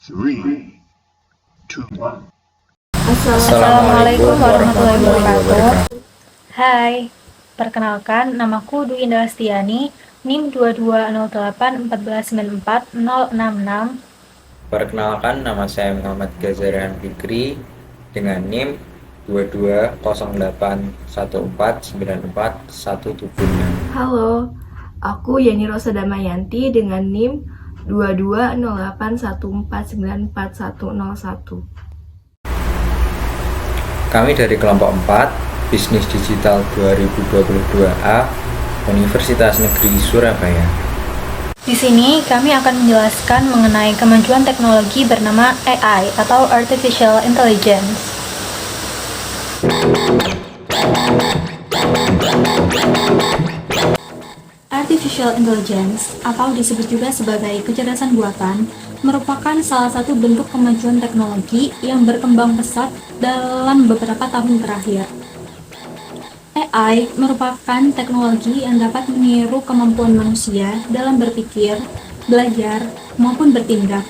Three, two, one. Assalamualaikum warahmatullahi wabarakatuh. Hai, perkenalkan namaku Dwi Indah Lestiani, NIM 220814946066. Perkenalkan, nama saya Muhammad Ghazarian Fikri dengan NIM 220814949176. Halo, aku Yani Rosa Damayanti dengan NIM 220814949101. Kami dari kelompok 4, Bisnis Digital 2022A, Universitas Negeri Surabaya. Di sini kami akan menjelaskan mengenai kemajuan teknologi bernama AI atau Artificial Intelligence. Artificial Intelligence, atau disebut juga sebagai kecerdasan buatan, merupakan salah satu bentuk kemajuan teknologi yang berkembang pesat dalam beberapa tahun terakhir. AI merupakan teknologi yang dapat meniru kemampuan manusia dalam berpikir, belajar, maupun bertindak.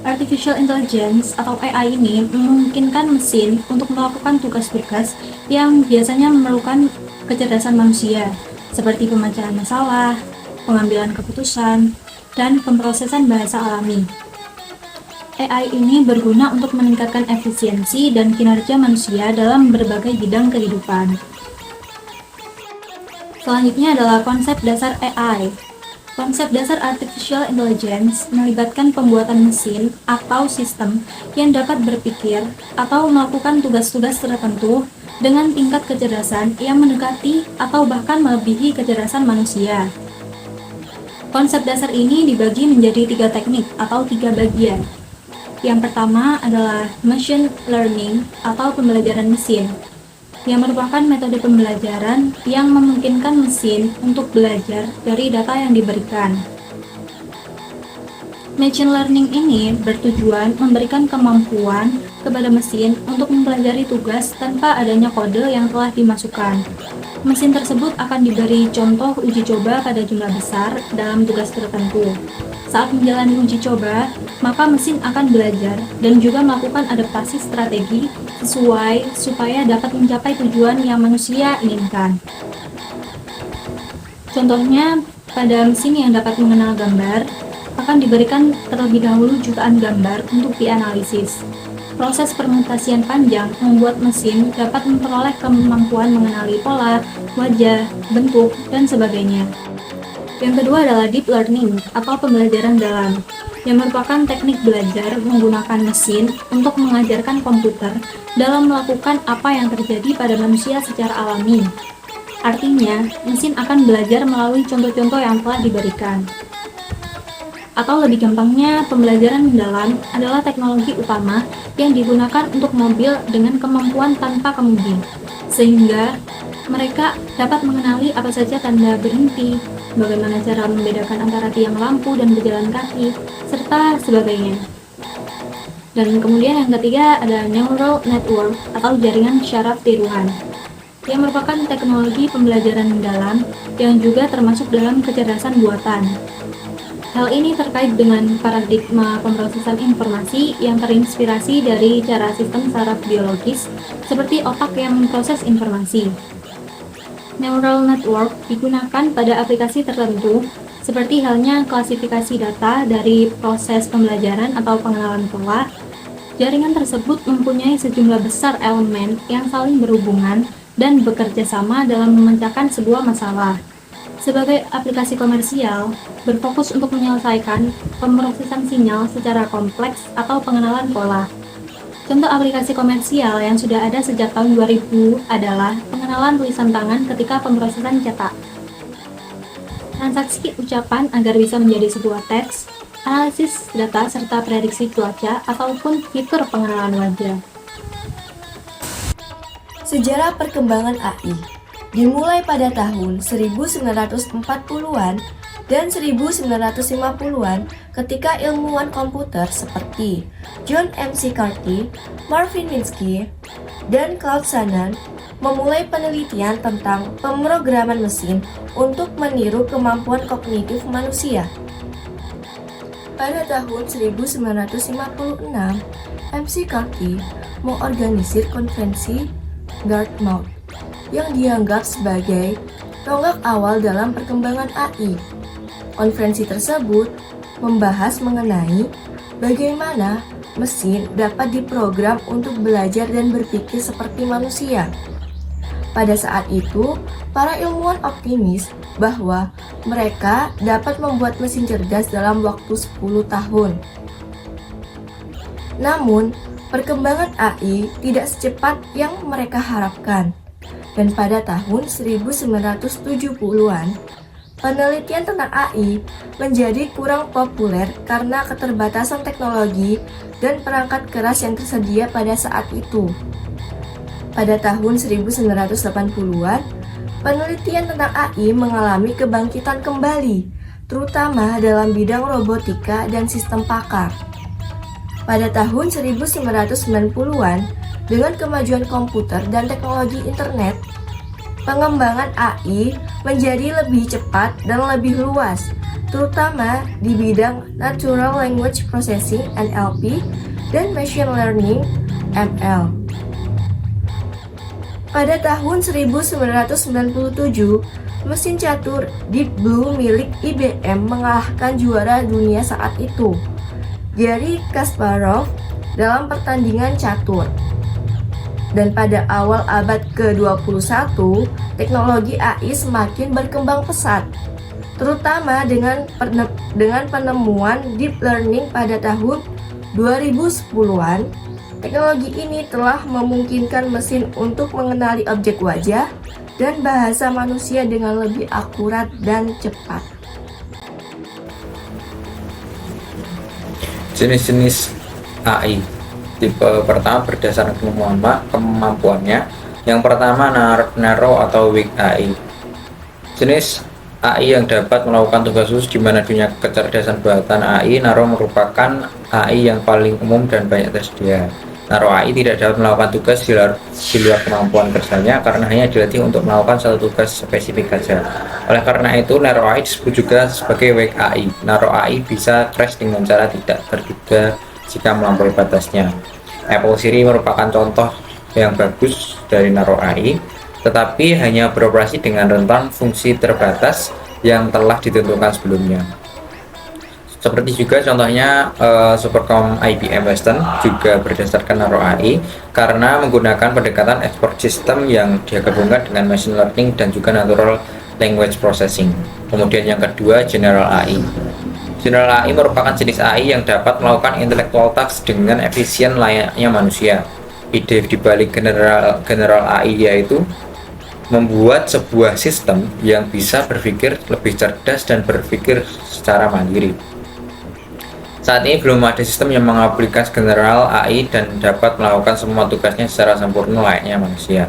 Artificial Intelligence atau AI ini memungkinkan mesin untuk melakukan tugas-tugas yang biasanya memerlukan kecerdasan manusia, seperti pemecahan masalah, pengambilan keputusan, dan pemrosesan bahasa alami. AI ini berguna untuk meningkatkan efisiensi dan kinerja manusia dalam berbagai bidang kehidupan. Selanjutnya adalah konsep dasar AI. Konsep dasar Artificial Intelligence melibatkan pembuatan mesin atau sistem yang dapat berpikir atau melakukan tugas-tugas tertentu dengan tingkat kecerdasan yang mendekati atau bahkan melebihi kecerdasan manusia. Konsep dasar ini dibagi menjadi 3 teknik atau 3 bagian. Yang pertama adalah machine learning atau pembelajaran mesin, yang merupakan metode pembelajaran yang memungkinkan mesin untuk belajar dari data yang diberikan. Machine learning ini bertujuan memberikan kemampuan kepada mesin untuk mempelajari tugas tanpa adanya kode yang telah dimasukkan. Mesin tersebut akan diberi contoh uji coba pada jumlah besar dalam tugas tertentu. Saat menjalani uji coba, maka mesin akan belajar dan juga melakukan adaptasi strategi sesuai supaya dapat mencapai tujuan yang manusia inginkan. Contohnya, pada mesin yang dapat mengenal gambar, akan diberikan terlebih dahulu jutaan gambar untuk dianalisis. Proses permutasian panjang membuat mesin dapat memperoleh kemampuan mengenali pola, wajah, bentuk, dan sebagainya. Yang kedua adalah deep learning atau pembelajaran dalam, yang merupakan teknik belajar menggunakan mesin untuk mengajarkan komputer dalam melakukan apa yang terjadi pada manusia secara alami. Artinya, mesin akan belajar melalui contoh-contoh yang telah diberikan. Atau lebih gampangnya, pembelajaran mendalam adalah teknologi utama yang digunakan untuk mobil dengan kemampuan tanpa kemudi, sehingga mereka dapat mengenali apa saja tanda berhenti, bagaimana cara membedakan antara tiang lampu dan pejalan kaki, serta sebagainya. Dan kemudian yang ketiga ada neural network atau jaringan syaraf tiruan, yang merupakan teknologi pembelajaran mendalam yang juga termasuk dalam kecerdasan buatan. Hal ini terkait dengan paradigma pemrosesan informasi yang terinspirasi dari cara sistem saraf biologis seperti otak yang memproses informasi. Neural network digunakan pada aplikasi tertentu, seperti halnya klasifikasi data dari proses pembelajaran atau pengenalan pola. Jaringan tersebut mempunyai sejumlah besar elemen yang saling berhubungan dan bekerja sama dalam memecahkan sebuah masalah. Sebagai aplikasi komersial, berfokus untuk menyelesaikan pemrosesan sinyal secara kompleks atau pengenalan pola. Contoh aplikasi komersial yang sudah ada sejak tahun 2000 adalah pengenalan tulisan tangan ketika pemrosesan cetak, transaksi ucapan agar bisa menjadi sebuah teks, analisis data serta prediksi cuaca, ataupun fitur pengenalan wajah. Sejarah perkembangan AI dimulai pada tahun 1940-an dan 1950-an ketika ilmuwan komputer seperti John McCarthy, Marvin Minsky, dan Claude Shannon memulai penelitian tentang pemrograman mesin untuk meniru kemampuan kognitif manusia. Pada tahun 1956, McCarthy mengorganisir konferensi Dartmouth yang dianggap sebagai tonggak awal dalam perkembangan AI. Konferensi tersebut membahas mengenai bagaimana mesin dapat diprogram untuk belajar dan berpikir seperti manusia. Pada saat itu, para ilmuwan optimis bahwa mereka dapat membuat mesin cerdas dalam waktu 10 tahun. Namun, perkembangan AI tidak secepat yang mereka harapkan. Dan pada tahun 1970-an, penelitian tentang AI menjadi kurang populer karena keterbatasan teknologi dan perangkat keras yang tersedia pada saat itu. Pada tahun 1980-an, penelitian tentang AI mengalami kebangkitan kembali, terutama dalam bidang robotika dan sistem pakar. Pada tahun 1990-an, dengan kemajuan komputer dan teknologi internet, pengembangan AI menjadi lebih cepat dan lebih luas, terutama di bidang Natural Language Processing (NLP) dan Machine Learning (ML). Pada tahun 1997, mesin catur Deep Blue milik IBM mengalahkan juara dunia saat itu, Garry Kasparov, dalam pertandingan catur. Dan pada awal abad ke-21, teknologi AI semakin berkembang pesat, terutama dengan penemuan deep learning pada tahun 2010-an. Teknologi ini telah memungkinkan mesin untuk mengenali objek wajah dan bahasa manusia dengan lebih akurat dan cepat. Jenis-jenis AI. Tipe pertama berdasarkan kemampuannya. Yang pertama narrow atau weak AI. Jenis AI yang dapat melakukan tugas khusus di mana dunia kecerdasan buatan AI. Narrow merupakan AI yang paling umum dan banyak tersedia. Narrow AI tidak dapat melakukan tugas di luar kemampuan kerjanya karena hanya dilatih untuk melakukan satu tugas spesifik saja. Oleh karena itu, narrow AI disebut juga sebagai weak AI. Narrow AI bisa crash dengan cara tidak terduga jika melampaui batasnya. Apple Siri merupakan contoh yang bagus dari narrow AI, tetapi hanya beroperasi dengan rentan fungsi terbatas yang telah ditentukan sebelumnya. Seperti juga contohnya Supercom IBM Western juga berdasarkan narrow AI karena menggunakan pendekatan expert system yang digabungkan dengan machine learning dan juga natural language processing. Kemudian yang kedua, general AI. General AI merupakan jenis AI yang dapat melakukan intellectual task dengan efisien layaknya manusia. Ide di balik general AI yaitu membuat sebuah sistem yang bisa berpikir lebih cerdas dan berpikir secara mandiri. Saat ini belum ada sistem yang mengaplikasi general AI dan dapat melakukan semua tugasnya secara sempurna layaknya manusia.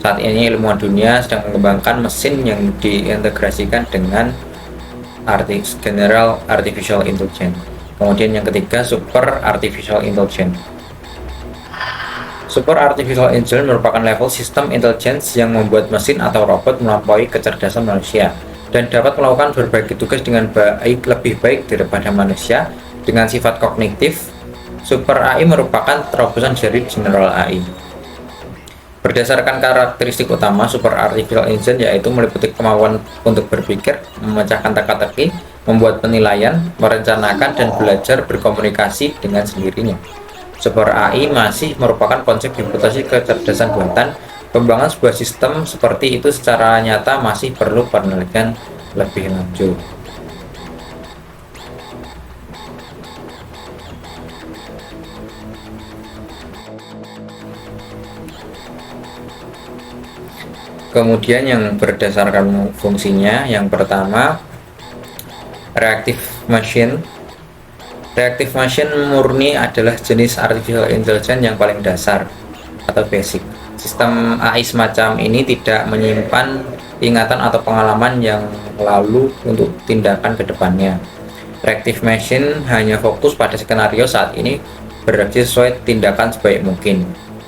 Saat ini ilmuwan dunia sedang mengembangkan mesin yang diintegrasikan dengan general artificial intelligence. Kemudian yang ketiga, super artificial intelligence. Super artificial intelligence merupakan level sistem intelligence yang membuat mesin atau robot melampaui kecerdasan manusia dan dapat melakukan berbagai tugas dengan lebih baik daripada manusia. Dengan sifat kognitif, Super AI merupakan terobosan dari General AI. Berdasarkan karakteristik utama Super Artificial Intelligence yaitu meliputi kemampuan untuk berpikir, memecahkan teka-teki, membuat penilaian, merencanakan, dan belajar berkomunikasi dengan sendirinya. Super AI masih merupakan konsep hipotesi kecerdasan buatan. Pengembangan sebuah sistem seperti itu secara nyata masih perlu penelitian lebih lanjut. Kemudian yang berdasarkan fungsinya, yang pertama reactive machine. Reactive machine murni adalah jenis artificial intelligence yang paling dasar atau basic. Sistem AI semacam ini tidak menyimpan ingatan atau pengalaman yang lalu untuk tindakan ke depannya. Reactive machine hanya fokus pada skenario saat ini, bereaksi sesuai tindakan sebaik mungkin.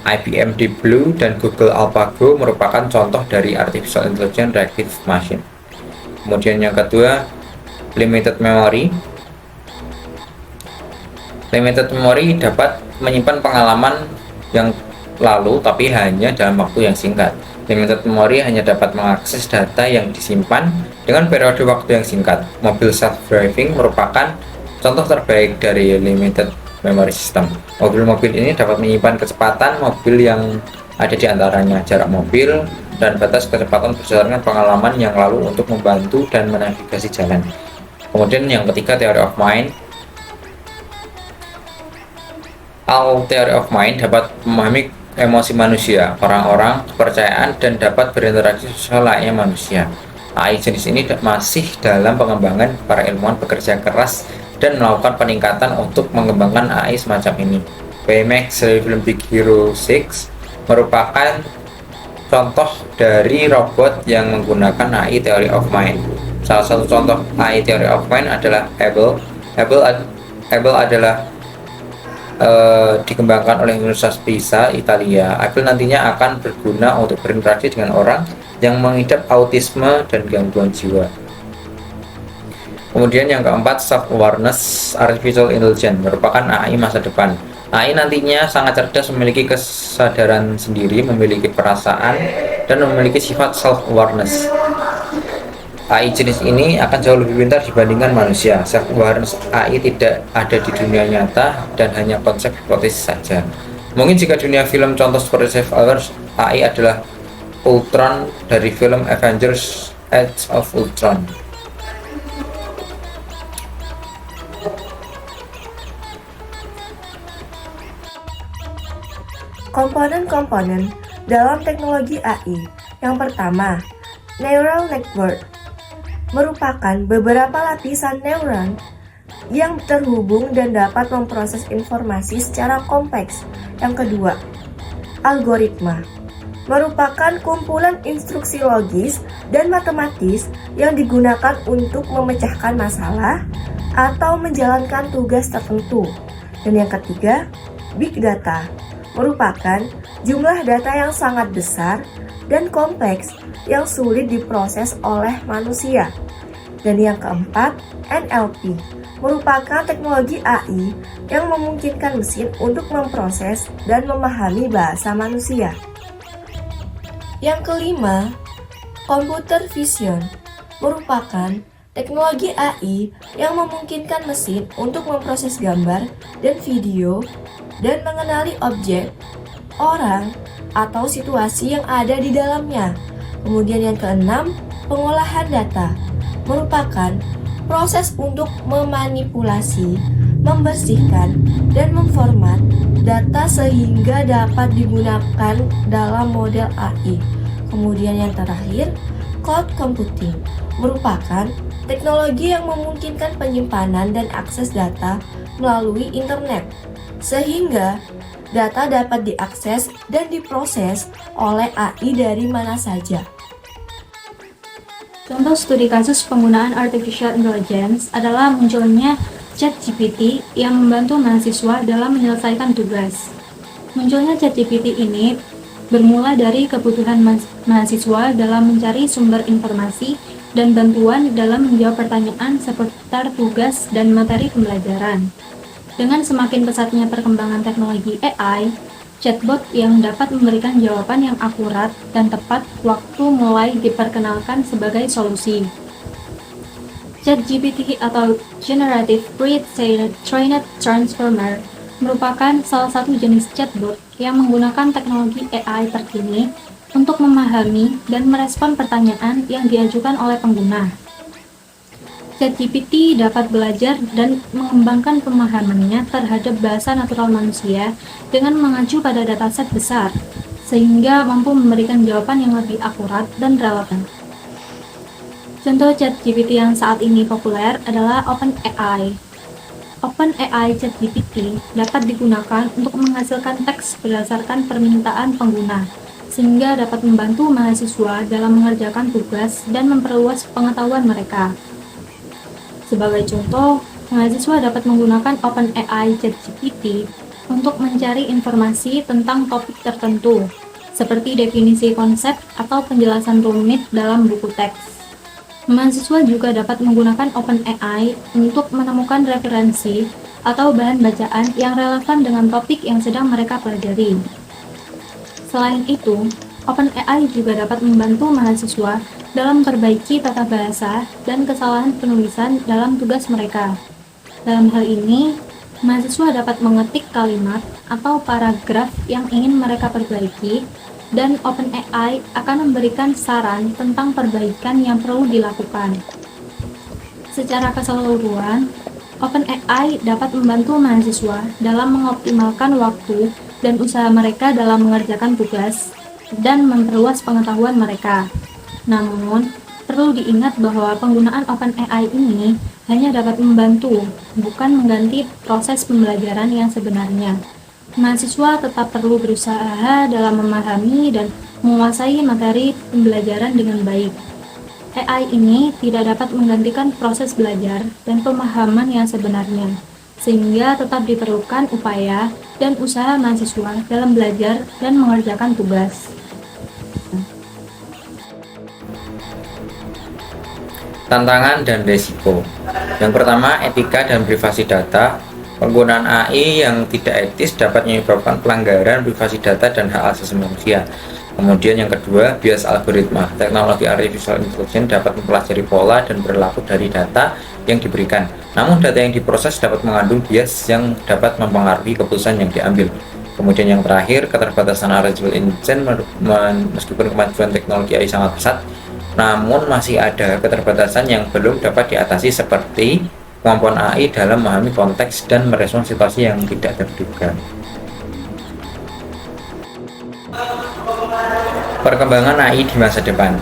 IBM Deep Blue dan Google AlphaGo merupakan contoh dari artificial intelligence reactive machine. Kemudian yang kedua, limited memory. Limited memory dapat menyimpan pengalaman yang lalu tapi hanya dalam waktu yang singkat. Limited memory hanya dapat mengakses data yang disimpan dengan periode waktu yang singkat. Mobil self-driving merupakan contoh terbaik dari limited memory system. Mobil-mobil ini dapat menyimpan kecepatan mobil yang ada di antaranya, jarak mobil, dan batas kecepatan berdasarkan pengalaman yang lalu untuk membantu dan menavigasi jalan. Kemudian yang ketiga, theory of mind. Theory of mind dapat memahami emosi manusia, orang-orang, kepercayaan, dan dapat berinteraksi sosial layaknya manusia. AI jenis ini masih dalam pengembangan. Para ilmuwan bekerja keras dan melakukan peningkatan untuk mengembangkan AI semacam ini. Baymax dari film Big Hero 6 merupakan contoh dari robot yang menggunakan AI theory of mind. Salah satu contoh AI theory of mind adalah Able. Able adalah dikembangkan oleh Universitas Pisa, Italia. Able nantinya akan berguna untuk berinteraksi dengan orang yang mengidap autisme dan gangguan jiwa. Kemudian yang keempat, self-awareness artificial intelligence merupakan AI masa depan. AI nantinya sangat cerdas, memiliki kesadaran sendiri, memiliki perasaan, dan memiliki sifat self-awareness. AI jenis ini akan jauh lebih pintar dibandingkan manusia. Self-awareness AI tidak ada di dunia nyata dan hanya konsep hipotesis saja. Mungkin jika dunia film contoh seperti self-awareness AI adalah Ultron dari film Avengers Age of Ultron. Komponen-komponen dalam teknologi AI. Yang pertama, neural network merupakan beberapa lapisan neuron yang terhubung dan dapat memproses informasi secara kompleks. Yang kedua, algoritma merupakan kumpulan instruksi logis dan matematis yang digunakan untuk memecahkan masalah atau menjalankan tugas tertentu. Dan yang ketiga, big data merupakan jumlah data yang sangat besar dan kompleks yang sulit diproses oleh manusia. Dan yang keempat, NLP merupakan teknologi AI yang memungkinkan mesin untuk memproses dan memahami bahasa manusia. Yang kelima, computer vision merupakan teknologi AI yang memungkinkan mesin untuk memproses gambar dan video dan mengenali objek, orang, atau situasi yang ada di dalamnya. Kemudian yang keenam, pengolahan data merupakan proses untuk memanipulasi, membersihkan, dan memformat data sehingga dapat digunakan dalam model AI. Kemudian yang terakhir, cloud computing merupakan teknologi yang memungkinkan penyimpanan dan akses data melalui internet, sehingga data dapat diakses dan diproses oleh AI dari mana saja. Contoh studi kasus penggunaan artificial intelligence adalah munculnya ChatGPT yang membantu mahasiswa dalam menyelesaikan tugas. Munculnya ChatGPT ini bermula dari kebutuhan mahasiswa dalam mencari sumber informasi dan bantuan dalam menjawab pertanyaan seputar tugas dan materi pembelajaran. Dengan semakin pesatnya perkembangan teknologi AI, chatbot yang dapat memberikan jawaban yang akurat dan tepat waktu mulai diperkenalkan sebagai solusi. ChatGPT atau Generative Pre-trained Transformer merupakan salah satu jenis chatbot yang menggunakan teknologi AI terkini untuk memahami dan merespon pertanyaan yang diajukan oleh pengguna. ChatGPT dapat belajar dan mengembangkan pemahamannya terhadap bahasa natural manusia dengan mengacu pada dataset besar, sehingga mampu memberikan jawaban yang lebih akurat dan relevan. Contoh ChatGPT yang saat ini populer adalah OpenAI. OpenAI ChatGPT dapat digunakan untuk menghasilkan teks berdasarkan permintaan pengguna, sehingga dapat membantu mahasiswa dalam mengerjakan tugas dan memperluas pengetahuan mereka. Sebagai contoh, mahasiswa dapat menggunakan OpenAI ChatGPT untuk mencari informasi tentang topik tertentu, seperti definisi konsep atau penjelasan rumit dalam buku teks. Mahasiswa juga dapat menggunakan OpenAI untuk menemukan referensi atau bahan bacaan yang relevan dengan topik yang sedang mereka pelajari. Selain itu, OpenAI juga dapat membantu mahasiswa dalam memperbaiki tata bahasa dan kesalahan penulisan dalam tugas mereka. Dalam hal ini, mahasiswa dapat mengetik kalimat atau paragraf yang ingin mereka perbaiki, dan OpenAI akan memberikan saran tentang perbaikan yang perlu dilakukan. Secara keseluruhan, OpenAI dapat membantu mahasiswa dalam mengoptimalkan waktu dan usaha mereka dalam mengerjakan tugas dan memperluas pengetahuan mereka. Namun, perlu diingat bahwa penggunaan OpenAI ini hanya dapat membantu, bukan mengganti proses pembelajaran yang sebenarnya. Mahasiswa tetap perlu berusaha dalam memahami dan menguasai materi pembelajaran dengan baik. AI ini tidak dapat menggantikan proses belajar dan pemahaman yang sebenarnya, sehingga tetap diperlukan upaya dan usaha mahasiswa dalam belajar dan mengerjakan tugas. Tantangan dan risiko. Yang pertama, etika dan privasi data. Penggunaan AI yang tidak etis dapat menyebabkan pelanggaran privasi data dan hak asasi manusia. Kemudian yang kedua, bias algoritma. Teknologi artificial intelligence dapat mempelajari pola dan perilaku dari data yang diberikan. Namun data yang diproses dapat mengandung bias yang dapat mempengaruhi keputusan yang diambil. Kemudian yang terakhir, keterbatasan artificial intelligence. Meskipun kemajuan teknologi AI sangat pesat, namun masih ada keterbatasan yang belum dapat diatasi, seperti kemampuan AI dalam memahami konteks dan merespon situasi yang tidak terduga. Perkembangan AI di masa depan.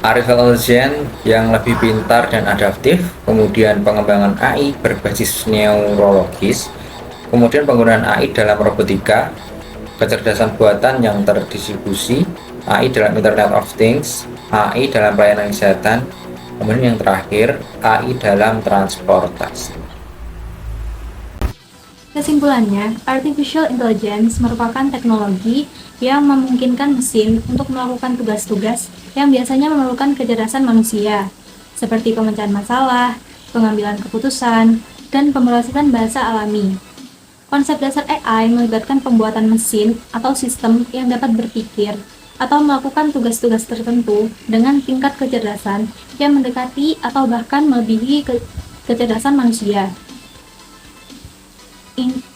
Artificial intelligence yang lebih pintar dan adaptif, kemudian pengembangan AI berbasis neurologis, kemudian penggunaan AI dalam robotika, kecerdasan buatan yang terdistribusi, AI dalam Internet of Things, AI dalam pelayanan kesehatan, kemudian yang terakhir, AI dalam transportasi. Kesimpulannya, artificial intelligence merupakan teknologi yang memungkinkan mesin untuk melakukan tugas-tugas yang biasanya memerlukan kecerdasan manusia, seperti pemecahan masalah, pengambilan keputusan, dan pemrosesan bahasa alami. Konsep dasar AI melibatkan pembuatan mesin atau sistem yang dapat berpikir atau melakukan tugas-tugas tertentu dengan tingkat kecerdasan yang mendekati atau bahkan melebihi kecerdasan manusia.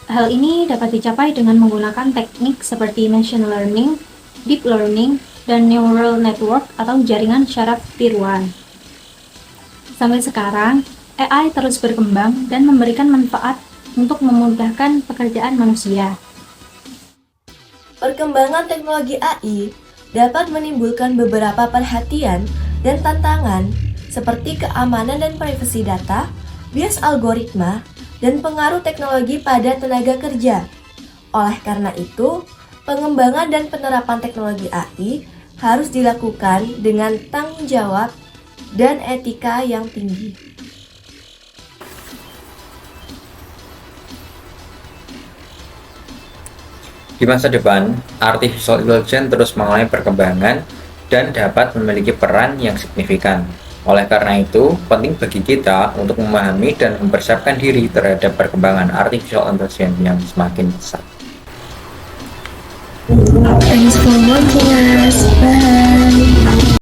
Hal ini dapat dicapai dengan menggunakan teknik seperti machine learning, deep learning, dan neural network atau jaringan syaraf tiruan. Sampai sekarang, AI terus berkembang dan memberikan manfaat untuk memudahkan pekerjaan manusia. Perkembangan teknologi AI dapat menimbulkan beberapa perhatian dan tantangan seperti keamanan dan privasi data, bias algoritma, dan pengaruh teknologi pada tenaga kerja. Oleh karena itu, pengembangan dan penerapan teknologi AI harus dilakukan dengan tanggung jawab dan etika yang tinggi. Di masa depan, artificial intelligence terus mengalami perkembangan dan dapat memiliki peran yang signifikan. Oleh karena itu, penting bagi kita untuk memahami dan mempersiapkan diri terhadap perkembangan artificial intelligence yang semakin pesat. Thanks for watching us. Bye.